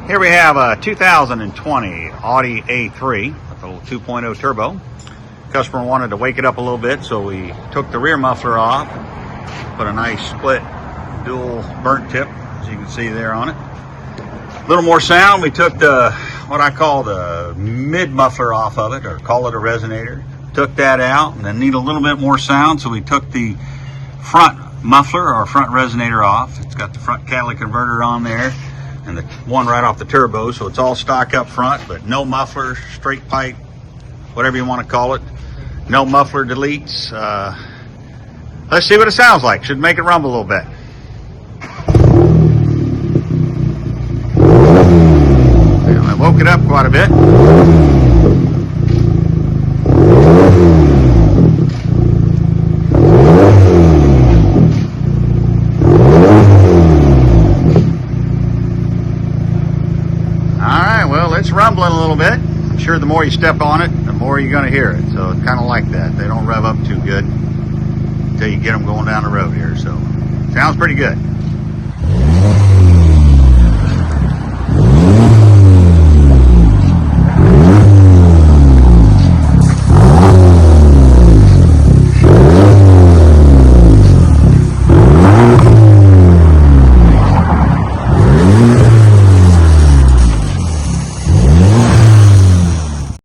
Here we have a 2020 Audi A3 with a little 2.0 turbo. Customer wanted to wake it up a little bit, so we took the rear muffler off, put a nice split dual burnt tip, as you can see there on it. A little more sound. We took the what I call the mid muffler off of it, or call it a resonator. Took that out, and then need a little bit more sound, so we took the front muffler or front resonator off. It's got the front catalytic converter on there, and the one right off the turbo, so it's all stock up front, but no muffler, straight pipe, whatever you want to call it. No muffler deletes. Let's see what it sounds like. Should make it rumble a little bit. And I woke it up quite a bit. Alright, well, it's rumbling a little bit. I'm sure the more you step on it, the more you're going to hear it. So it's kind of like that. They don't rev up too good until you get them going down the road here. So sounds pretty good.